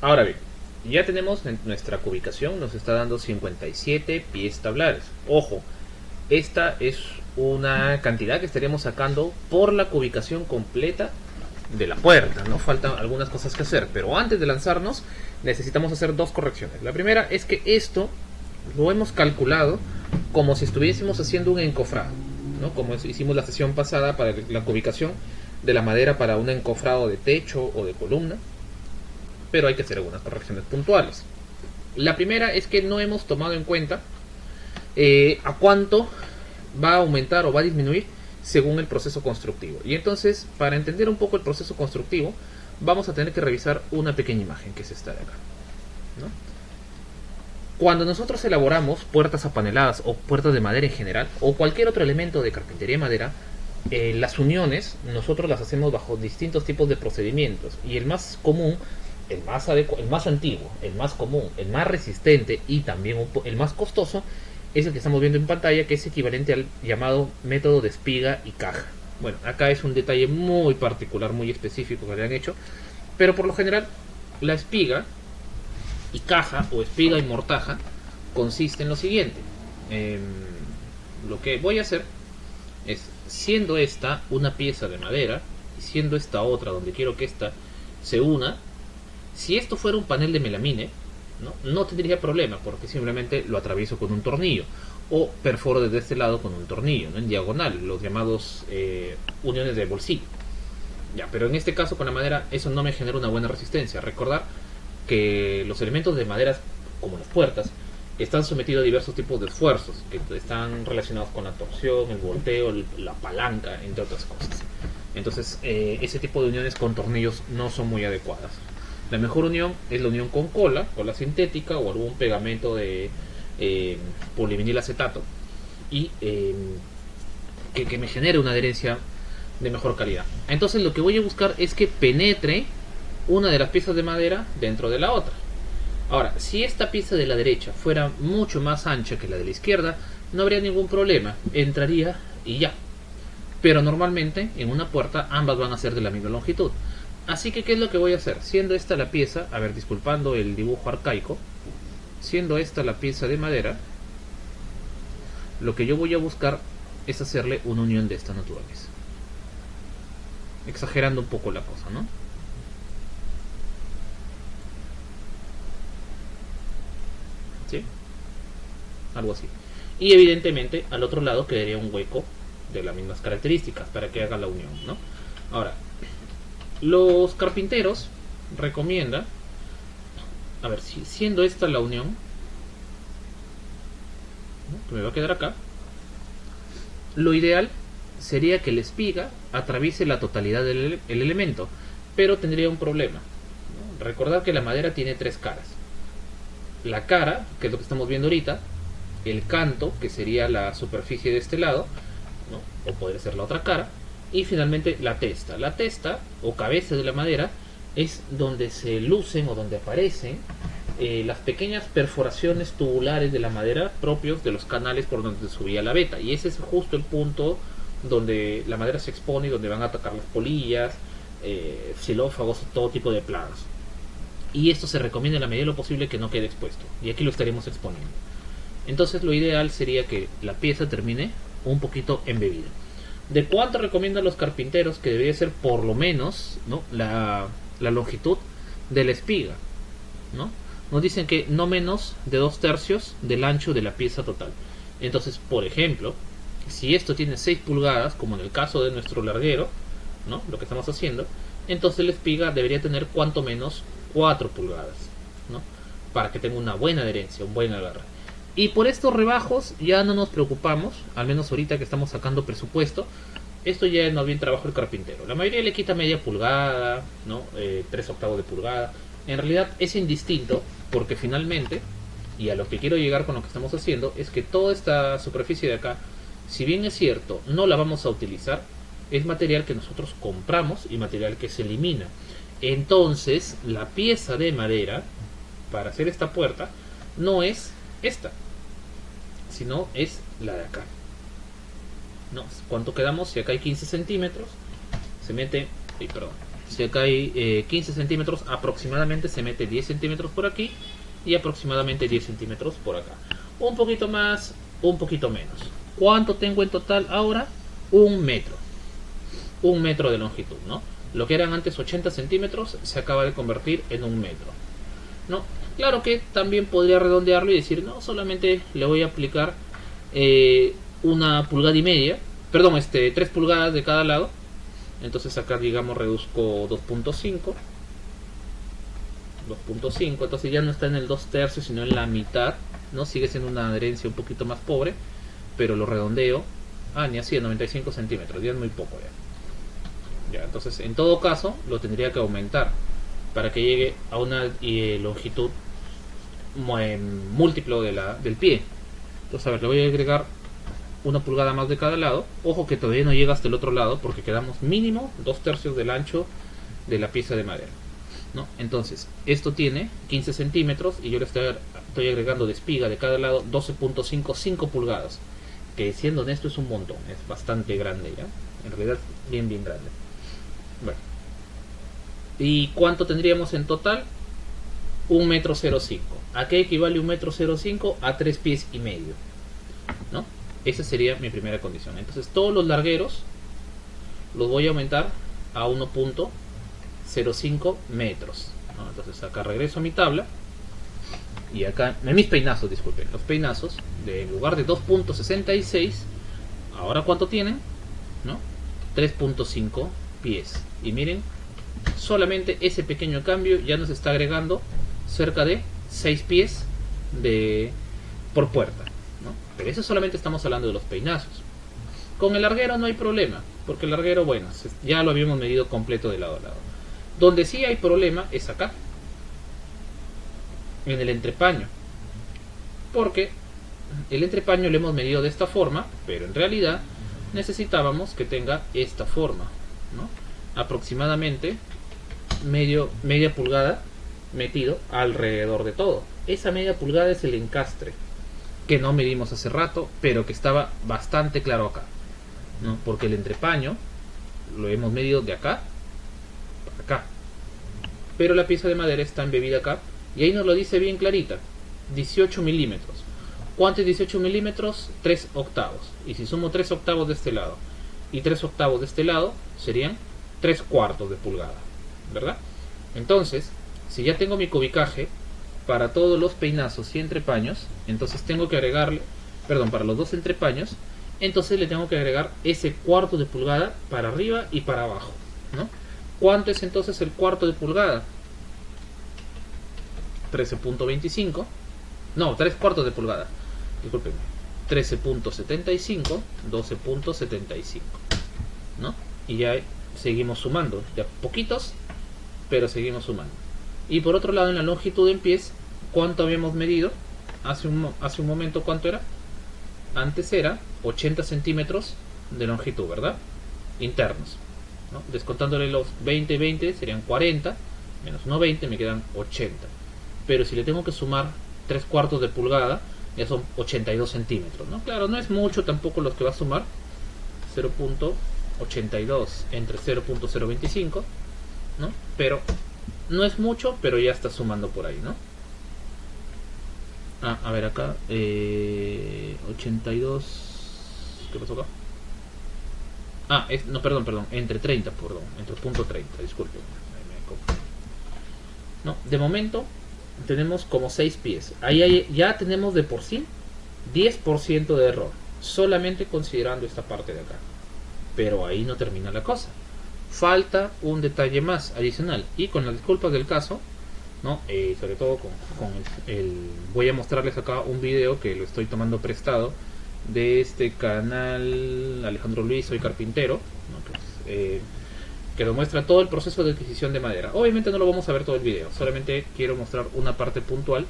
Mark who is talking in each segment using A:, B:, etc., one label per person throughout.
A: Ahora bien, ya tenemos en nuestra cubicación, nos está dando 57 pies tablares. Ojo, esta es una cantidad que estaríamos sacando por la cubicación completa de la puerta, ¿no? Faltan algunas cosas que hacer, pero antes de lanzarnos necesitamos hacer dos correcciones. La primera es que esto lo hemos calculado como si estuviésemos haciendo un encofrado, ¿no? Como hicimos la sesión pasada para la cubicación de la madera para un encofrado de techo o de columna, pero hay que hacer algunas correcciones puntuales. La primera es que no hemos tomado en cuenta a cuánto va a aumentar o va a disminuir según el proceso constructivo. Y entonces, para entender un poco el proceso constructivo, vamos a tener que revisar una pequeña imagen que es esta de acá, ¿no? Cuando nosotros elaboramos puertas apaneladas o puertas de madera en general, o cualquier otro elemento de carpintería de madera, las uniones nosotros las hacemos bajo distintos tipos de procedimientos. Y el más común, el más antiguo, el más común, el más resistente y también el más costoso es el que estamos viendo en pantalla, que es equivalente al llamado método de espiga y caja. Bueno, acá es un detalle muy particular, muy específico que le han hecho, pero por lo general la espiga y caja o espiga y mortaja consiste en lo siguiente. Lo que voy a hacer es, siendo esta una pieza de madera y siendo esta otra donde quiero que esta se una, si esto fuera un panel de melamine, no tendría problema, porque simplemente lo atravieso con un tornillo o perforo desde este lado con un tornillo, ¿no? En diagonal, los llamados uniones de bolsillo. Ya, pero en este caso con la madera eso no me genera una buena resistencia. Recordar que los elementos de madera, como las puertas, están sometidos a diversos tipos de esfuerzos que están relacionados con la torsión, el volteo, la palanca, entre otras cosas. Entonces ese tipo de uniones con tornillos no son muy adecuadas. La mejor unión es la unión con cola sintética o algún pegamento de polivinil acetato y que me genere una adherencia de mejor calidad. Entonces lo que voy a buscar es que penetre una de las piezas de madera dentro de la otra. Ahora, si esta pieza de la derecha fuera mucho más ancha que la de la izquierda, no habría ningún problema, entraría y ya. Pero normalmente en una puerta ambas van a ser de la misma longitud. Así que, ¿qué es lo que voy a hacer? Siendo esta la pieza, a ver, disculpando el dibujo arcaico, siendo esta la pieza de madera, lo que yo voy a buscar es hacerle una unión de esta naturaleza. Exagerando un poco la cosa, ¿no? ¿Sí? Algo así. Y evidentemente al otro lado quedaría un hueco de las mismas características para que haga la unión, ¿no? Ahora, los carpinteros recomiendan, a ver, si siendo esta la unión, ¿no?, que me va a quedar acá, lo ideal sería que la espiga atraviese la totalidad del elemento, pero tendría un problema, ¿no? Recordar que la madera tiene tres caras. La cara, que es lo que estamos viendo ahorita, el canto, que sería la superficie de este lado, ¿no?, o podría ser la otra cara, y finalmente la testa. La testa o cabeza de la madera es donde se lucen o donde aparecen las pequeñas perforaciones tubulares de la madera propios de los canales por donde subía la veta, y ese es justo el punto donde la madera se expone y donde van a atacar las polillas, xilófagos, todo tipo de plagas. Y esto se recomienda en la medida de lo posible que no quede expuesto, y aquí lo estaremos exponiendo. Entonces lo ideal sería que la pieza termine un poquito embebida. ¿De cuánto recomiendan los carpinteros? Que debería ser por lo menos, ¿no?, la longitud de la espiga, ¿no? Nos dicen que no menos de 2/3 del ancho de la pieza total. Entonces, por ejemplo, si esto tiene 6 pulgadas, como en el caso de nuestro larguero, ¿no?, lo que estamos haciendo, entonces la espiga debería tener cuanto menos 4 pulgadas, ¿no?, para que tenga una buena adherencia, un buen agarre. Y por estos rebajos ya no nos preocupamos, al menos ahorita que estamos sacando presupuesto. Esto ya es más bien trabajo del carpintero. La mayoría le quita media pulgada, ¿no?, 3/8 de pulgada. En realidad es indistinto, porque finalmente, y a lo que quiero llegar con lo que estamos haciendo, es que toda esta superficie de acá, si bien es cierto, no la vamos a utilizar, es material que nosotros compramos y material que se elimina. Entonces, la pieza de madera para hacer esta puerta no es esta, sino es la de acá, ¿no? ¿Cuánto quedamos? Si acá hay 15 centímetros, se mete, perdón, Si acá hay 15 centímetros, aproximadamente se mete 10 centímetros por aquí y aproximadamente 10 centímetros por acá. Un poquito más, un poquito menos. ¿Cuánto tengo en total ahora? 1 metro. 1 metro de longitud, ¿no? Lo que eran antes 80 centímetros se acaba de convertir en 1 metro, ¿no? Claro que también podría redondearlo y decir, no, solamente le voy a aplicar 1,5 pulgadas, perdón, 3 pulgadas de cada lado. Entonces acá, digamos, reduzco 2.5, entonces ya no está en el 2/3, sino en la mitad, ¿no? Sigue siendo una adherencia un poquito más pobre, pero lo redondeo, ni así, a 95 centímetros, ya es muy poco ya. Entonces, en todo caso, lo tendría que aumentar para que llegue a una longitud múltiplo del pie. Entonces, a ver, le voy a agregar 1 pulgada más de cada lado. Ojo que todavía no llega hasta el otro lado, porque quedamos mínimo 2/3 del ancho de la pieza de madera, ¿no? Entonces, esto tiene 15 centímetros y yo le estoy agregando de espiga de cada lado 12.5, 5 pulgadas. Que siendo honesto es un montón, es bastante grande ya. En realidad, bien grande. Bueno. ¿Y cuánto tendríamos en total? 1,05 m. ¿A qué equivale 1,05 m? A 3 pies y medio, ¿no? Esa sería mi primera condición. Entonces todos los largueros los voy a aumentar a 1.05 metros, ¿no? Entonces acá regreso a mi tabla. Y acá, en mis peinazos, disculpen, los peinazos, en lugar de 2.66, ahora ¿cuánto tienen? ¿No? 3.5 pies. Y miren, solamente ese pequeño cambio ya nos está agregando cerca de 6 pies por puerta, ¿no? Pero eso solamente estamos hablando de los peinazos. Con el larguero no hay problema, porque el larguero, bueno, ya lo habíamos medido completo de lado a lado. Donde sí hay problema es acá, en el entrepaño, porque el entrepaño lo hemos medido de esta forma, pero en realidad necesitábamos que tenga esta forma, ¿no? Aproximadamente media pulgada metido alrededor de todo. Esa media pulgada es el encastre que no medimos hace rato, pero que estaba bastante claro acá, ¿no? Porque el entrepaño lo hemos medido de acá para acá, pero la pieza de madera está embebida acá. Y ahí nos lo dice bien clarita, 18 milímetros. ¿Cuánto es 18 milímetros? 3 octavos. Y si sumo 3 octavos de este lado y 3 octavos de este lado, serían 3/4 de pulgada, ¿verdad? Entonces, si ya tengo mi cubicaje para todos los peinazos y entrepaños, entonces tengo que agregarle, perdón, para los dos entrepaños, entonces le tengo que agregar ese 1/4 de pulgada para arriba y para abajo, ¿no? ¿Cuánto es entonces el 1/4 de pulgada? 13.25, no, 3/4 de pulgada, discúlpenme, 13.75, 12.75, ¿no? Y ya seguimos sumando, ya poquitos, pero seguimos sumando. Y por otro lado, en la longitud en pies, ¿cuánto habíamos medido? Hace un momento, ¿cuánto era? Antes era 80 centímetros de longitud, ¿verdad? Internos, ¿no? Descontándole los 20 serían 40, menos 1,20 me quedan 80. Pero si le tengo que sumar 3/4 de pulgada, ya son 82 centímetros, ¿no? Claro, no es mucho tampoco los que va a sumar. 0.82 entre 0.025, ¿no? Pero no es mucho, pero ya está sumando por ahí, ¿no? A ver acá, 82, ¿qué pasó acá? No, perdón, entre 30, entre punto 30, disculpen, no, de momento tenemos como 6 pies. Ahí ya tenemos de por sí 10% de error, solamente considerando esta parte de acá. Pero ahí no termina la cosa. Falta un detalle más adicional. Y con las disculpas del caso, ¿no? Sobre todo voy a mostrarles acá un video que lo estoy tomando prestado de este canal Alejandro Luis Soy Carpintero, ¿no? Que demuestra todo el proceso de adquisición de madera. Obviamente no lo vamos a ver todo el video, solamente quiero mostrar una parte puntual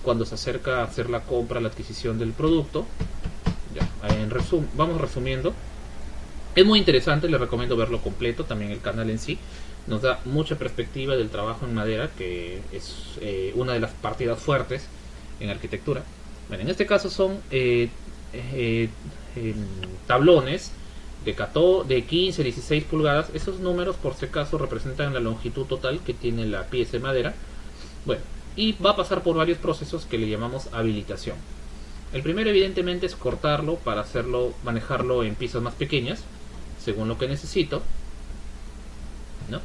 A: cuando se acerca a hacer la compra, la adquisición del producto. Ya, vamos resumiendo. Es muy interesante, les recomiendo verlo completo. También el canal en sí nos da mucha perspectiva del trabajo en madera, que es una de las partidas fuertes en arquitectura. Bueno, en este caso son tablones de 15, 16 pulgadas. Esos números, por si acaso, representan la longitud total que tiene la pieza de madera. Bueno, y va a pasar por varios procesos que le llamamos habilitación. El primero, evidentemente, es cortarlo para manejarlo en piezas más pequeñas, según lo que necesito, ¿no?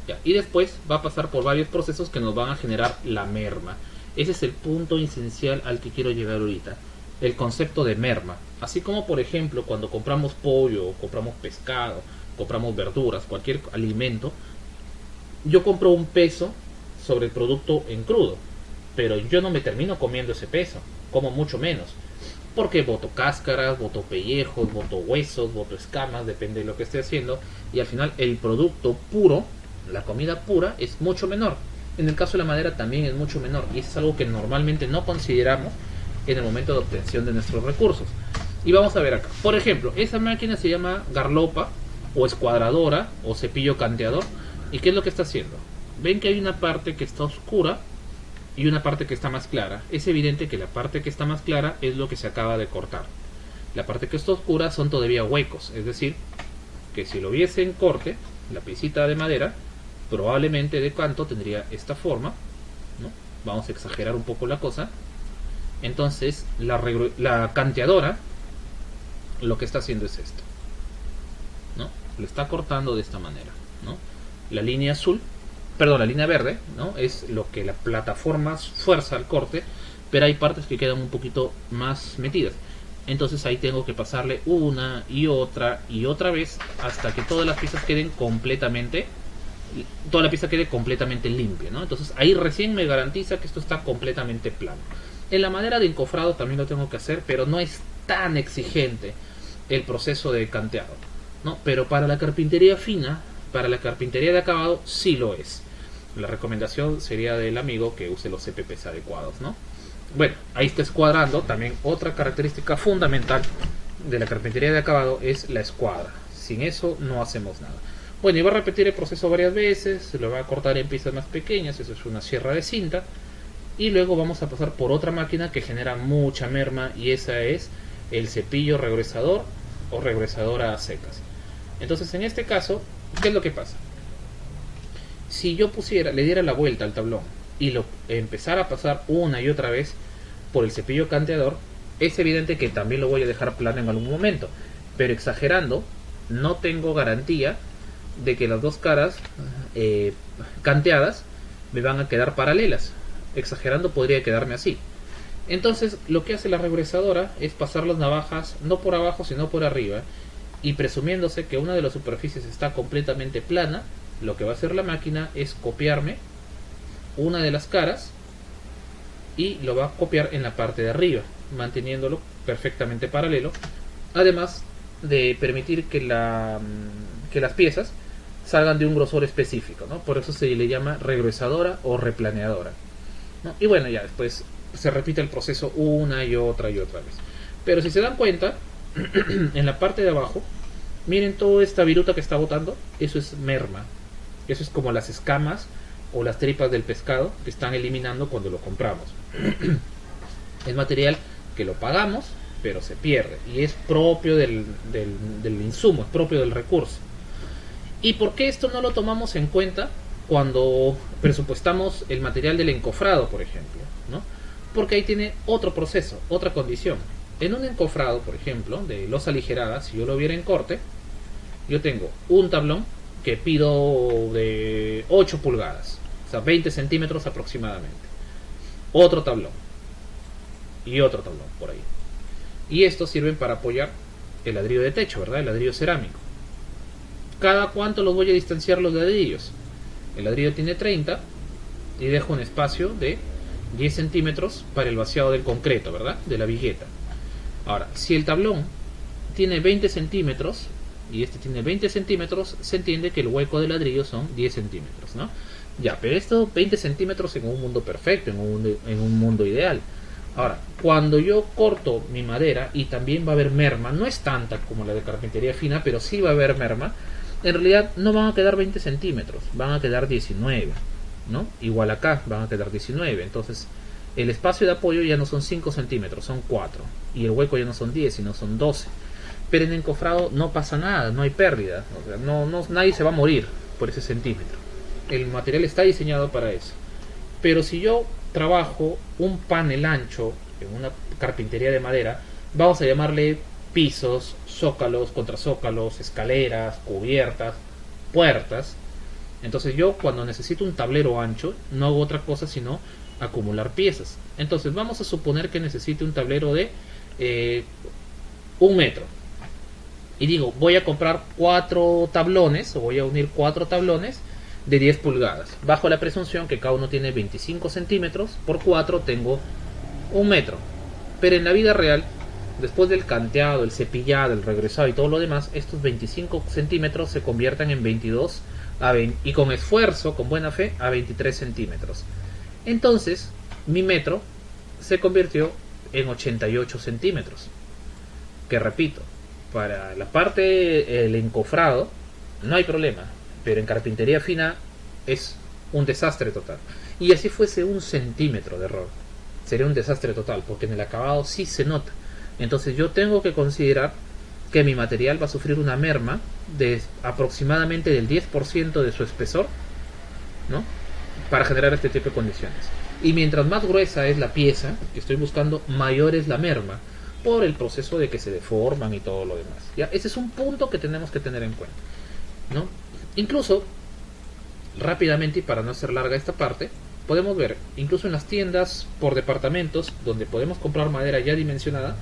A: Ya, y después va a pasar por varios procesos que nos van a generar la merma. Ese es el punto esencial al que quiero llegar ahorita. El concepto de merma. Así como, por ejemplo, cuando compramos pollo, compramos pescado, compramos verduras, cualquier alimento, yo compro un peso sobre el producto en crudo, pero yo no me termino comiendo ese peso, como mucho menos, porque boto cáscaras, boto pellejos, boto huesos, boto escamas, depende de lo que esté haciendo, y al final el producto puro, la comida pura, es mucho menor. En el caso de la madera también es mucho menor, y eso es algo que normalmente no consideramos en el momento de obtención de nuestros recursos. Y vamos a ver acá, por ejemplo, esa máquina se llama garlopa o escuadradora o cepillo canteador. ¿Y qué es lo que está haciendo? Ven que hay una parte que está oscura y una parte que está más clara. Es evidente que la parte que está más clara es lo que se acaba de cortar. La parte que está oscura son todavía huecos, es decir, que si lo viese en corte, la piecita de madera, probablemente de canto tendría esta forma, ¿no? Vamos a exagerar un poco la cosa. Entonces la canteadora lo que está haciendo es esto, ¿no? Lo está cortando de esta manera, ¿no? La línea azul, perdón, la línea verde, ¿no? Es lo que la plataforma fuerza al corte, pero hay partes que quedan un poquito más metidas. Entonces ahí tengo que pasarle una y otra vez hasta que todas las piezas queden completamente, toda la pieza quede completamente limpia, ¿no? Entonces ahí recién me garantiza que esto está completamente plano. En la madera de encofrado también lo tengo que hacer, pero no es tan exigente el proceso de canteado, ¿no? Pero para la carpintería fina, para la carpintería de acabado, sí lo es. La recomendación sería del amigo que use los CPPs adecuados, ¿no? Bueno, ahí está escuadrando. También otra característica fundamental de la carpintería de acabado es la escuadra. Sin eso no hacemos nada. Bueno, y va a repetir el proceso varias veces, se lo va a cortar en piezas más pequeñas, eso es una sierra de cinta. Y luego vamos a pasar por otra máquina que genera mucha merma, y esa es el cepillo regresador o regresadora a secas. Entonces, en este caso, ¿qué es lo que pasa? Si yo le diera la vuelta al tablón y lo empezara a pasar una y otra vez por el cepillo canteador, es evidente que también lo voy a dejar plano en algún momento, pero exagerando, no tengo garantía de que las dos caras canteadas me van a quedar paralelas. Exagerando podría quedarme así. Entonces lo que hace la regresadora es pasar las navajas no por abajo sino por arriba, y presumiéndose que una de las superficies está completamente plana, lo que va a hacer la máquina es copiarme una de las caras y lo va a copiar en la parte de arriba, manteniéndolo perfectamente paralelo, además de permitir que las piezas salgan de un grosor específico, ¿no? Por eso se le llama regresadora o replaneadora, ¿no? Y bueno, ya después se repite el proceso una y otra vez. Pero si se dan cuenta, en la parte de abajo, miren toda esta viruta que está botando, eso es merma. Eso es como las escamas o las tripas del pescado que están eliminando cuando lo compramos. Es material que lo pagamos, pero se pierde, y es propio del insumo, es propio del recurso. ¿Y por qué esto no lo tomamos en cuenta cuando presupuestamos el material del encofrado, por ejemplo, ¿no? Porque ahí tiene otro proceso, otra condición. En un encofrado, por ejemplo, de losa aligerada, si yo lo viera en corte, yo tengo un tablón que pido de 8 pulgadas, o sea, 20 centímetros aproximadamente. Otro tablón y otro tablón por ahí. Y estos sirven para apoyar el ladrillo de techo, ¿verdad? El ladrillo cerámico. ¿Cada cuánto los voy a distanciar los ladrillos? El ladrillo tiene 30 y dejo un espacio de 10 centímetros para el vaciado del concreto, ¿verdad? De la vigueta. Ahora, si el tablón tiene 20 centímetros y este tiene 20 centímetros, se entiende que el hueco del ladrillo son 10 centímetros, ¿no? Ya, pero estos 20 centímetros en un mundo perfecto, en un mundo ideal. Ahora, cuando yo corto mi madera, y también va a haber merma, no es tanta como la de carpintería fina, pero sí va a haber merma, en realidad no van a quedar 20 centímetros, van a quedar 19, ¿no? Igual acá van a quedar 19, entonces el espacio de apoyo ya no son 5 centímetros, son 4, y el hueco ya no son 10, sino son 12. Pero en encofrado no pasa nada, no hay pérdida, o sea, nadie se va a morir por ese centímetro. El material está diseñado para eso. Pero si yo trabajo un panel ancho en una carpintería de madera, vamos a llamarle pisos, zócalos, contrazócalos, escaleras, cubiertas, puertas. Entonces yo, cuando necesito un tablero ancho, no hago otra cosa sino acumular piezas. Entonces vamos a suponer que necesite un tablero de 1 metro. Y digo, voy a comprar 4 tablones, o voy a unir 4 tablones de 10 pulgadas, bajo la presunción que cada uno tiene 25 centímetros, por 4 tengo 1 metro. Pero en la vida real, después del canteado, el cepillado, el regresado y todo lo demás, estos 25 centímetros se convierten en 22 y con esfuerzo, con buena fe, a 23 centímetros. Entonces, mi metro se convirtió en 88 centímetros. Que repito, para la parte el encofrado no hay problema, pero en carpintería fina es un desastre total. Y así fuese 1 centímetro de error, sería un desastre total, porque en el acabado sí se nota. Entonces yo tengo que considerar que mi material va a sufrir una merma de aproximadamente del 10% de su espesor, ¿no?, para generar este tipo de condiciones. Y mientras más gruesa es la pieza que estoy buscando, mayor es la merma, por el proceso de que se deforman y todo lo demás. ¿Ya? Ese es un punto que tenemos que tener en cuenta, ¿no? Incluso, rápidamente, y para no hacer larga esta parte, podemos ver, incluso en las tiendas por departamentos, donde podemos comprar madera ya dimensionada,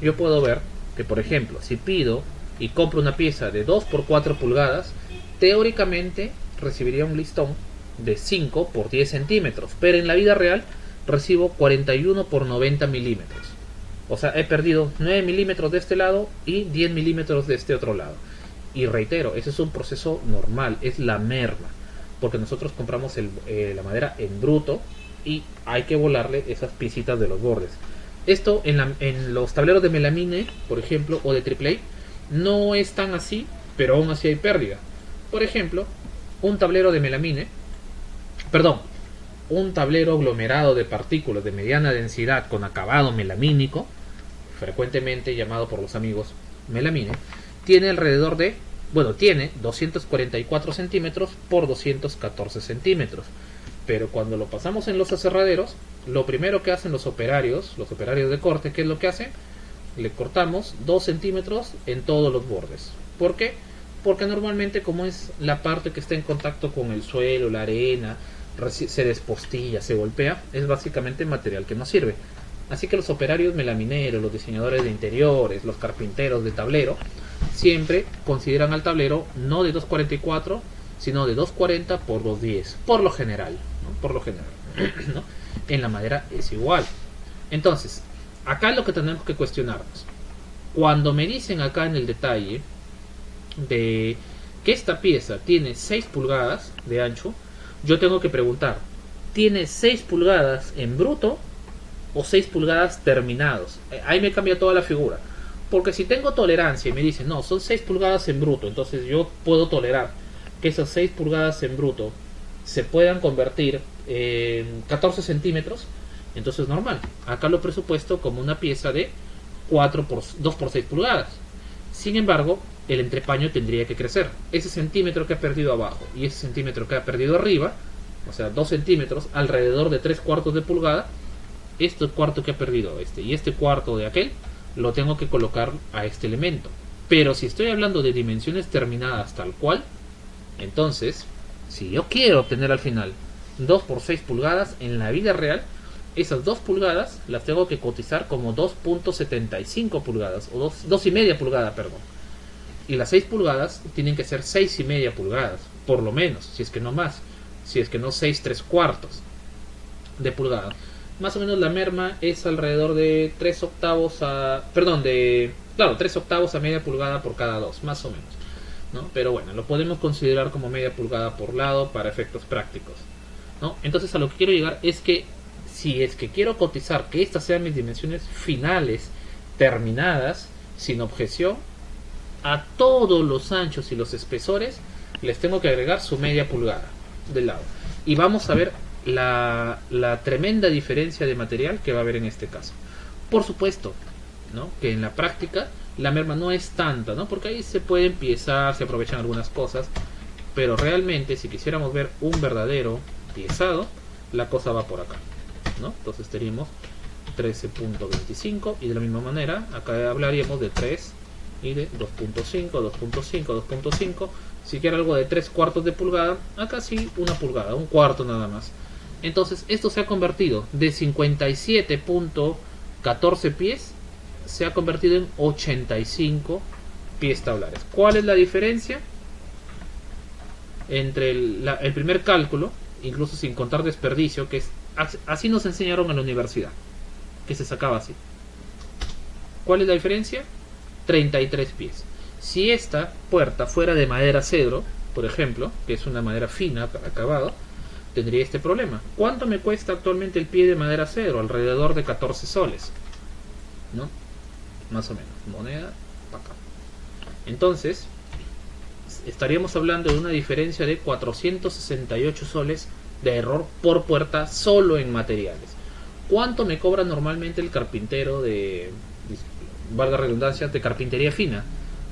A: yo puedo ver que, por ejemplo, si pido y compro una pieza de 2 por 4 pulgadas, teóricamente recibiría un listón de 5 por 10 centímetros, pero en la vida real recibo 41 por 90 milímetros. O sea, he perdido 9 milímetros de este lado y 10 milímetros de este otro lado. Y reitero, ese es un proceso normal, es la merma, porque nosotros compramos la madera en bruto y hay que volarle esas piecitas de los bordes. Esto en los tableros de melamine, por ejemplo, o de AAA, no es tan así, pero aún así hay pérdida. Por ejemplo, un tablero de melamine, un tablero aglomerado de partículas de mediana densidad con acabado melamínico, frecuentemente llamado por los amigos melamine, tiene alrededor de, tiene 244 centímetros por 214 centímetros. Pero cuando lo pasamos en los aserraderos, lo primero que hacen los operarios de corte, ¿qué es lo que hacen? Le cortamos 2 centímetros en todos los bordes. ¿Por qué? Porque normalmente, como es la parte que está en contacto con el suelo, la arena, se despostilla, se golpea, es básicamente material que no sirve. Así que los operarios melamineros, los diseñadores de interiores, los carpinteros de tablero, siempre consideran al tablero no de 244, sino de 240 por 210, por lo general, ¿no? Por lo general, ¿no? En la madera es igual. Entonces, acá es lo que tenemos que cuestionarnos. Cuando me dicen acá en el detalle de que esta pieza tiene 6 pulgadas de ancho, yo tengo que preguntar, ¿tiene 6 pulgadas en bruto o 6 pulgadas terminados? Ahí me cambia toda la figura. Porque si tengo tolerancia y me dicen, no, son 6 pulgadas en bruto, entonces yo puedo tolerar que esas 6 pulgadas en bruto se puedan convertir en 14 centímetros, entonces normal. Acá lo presupuesto como una pieza de 2 por 6 pulgadas. Sin embargo, el entrepaño tendría que crecer. Ese centímetro que ha perdido abajo y ese centímetro que ha perdido arriba, o sea, 2 centímetros, alrededor de 3/4 de pulgada, este cuarto que ha perdido y este cuarto de aquel, lo tengo que colocar a este elemento. Pero si estoy hablando de dimensiones terminadas tal cual, entonces, si yo quiero obtener al final 2 por 6 pulgadas, en la vida real, esas 2 pulgadas las tengo que cotizar como 2.75 pulgadas, o 2,5 pulgadas, perdón. Y las 6 pulgadas tienen que ser 6,5 pulgadas, por lo menos, si es que no más, si es que no 6/3 de pulgada. Más o menos la merma es alrededor de 3 octavos a... 3 octavos a media pulgada por cada 2, más o menos, ¿no? Pero bueno, lo podemos considerar como media pulgada por lado para efectos prácticos, ¿no? Entonces a lo que quiero llegar es que si es que quiero cotizar que estas sean mis dimensiones finales, terminadas, sin objeción, a todos los anchos y los espesores les tengo que agregar su media pulgada del lado. Y vamos a ver la tremenda diferencia de material que va a haber en este caso. Por supuesto, ¿no?, que en la práctica la merma no es tanta, ¿no? Porque ahí se pueden piezar, se aprovechan algunas cosas, pero realmente si quisiéramos ver un verdadero piezado, la cosa va por acá, ¿no? Entonces tenemos 13.25 y de la misma manera acá hablaríamos de 3 y de 2.5, 2.5, 2.5. Si quiero algo de 3/4 de pulgada, acá sí 1 pulgada, 1/4 nada más. Entonces esto se ha convertido de 57.14 pies, se ha convertido en 85 pies tablares. ¿Cuál es la diferencia entre el primer cálculo, incluso sin contar desperdicio, que es así nos enseñaron en la universidad, que se sacaba así? ¿Cuál es la diferencia? 33 pies. Si esta puerta fuera de madera cedro, por ejemplo, que es una madera fina para acabado, tendría este problema. ¿Cuánto me cuesta actualmente el pie de madera cedro? Alrededor de 14 soles, ¿no? Más o menos. Moneda para acá. Entonces, estaríamos hablando de una diferencia de 468 soles de error por puerta solo en materiales. ¿Cuánto me cobra normalmente el carpintero de, valga redundancia, de carpintería fina?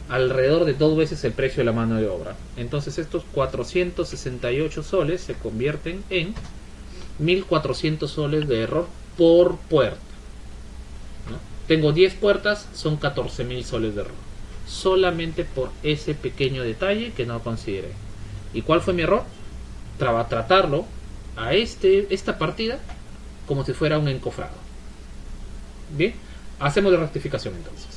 A: Alrededor de 2 veces el precio de la mano de obra. Entonces estos 468 soles se convierten en 1400 soles de error por puerta, ¿no? Tengo 10 puertas, son 14.000 soles de error, solamente por ese pequeño detalle que no consideré. ¿Y cuál fue mi error? Tratarlo a esta partida como si fuera un encofrado. Bien, hacemos la rectificación entonces.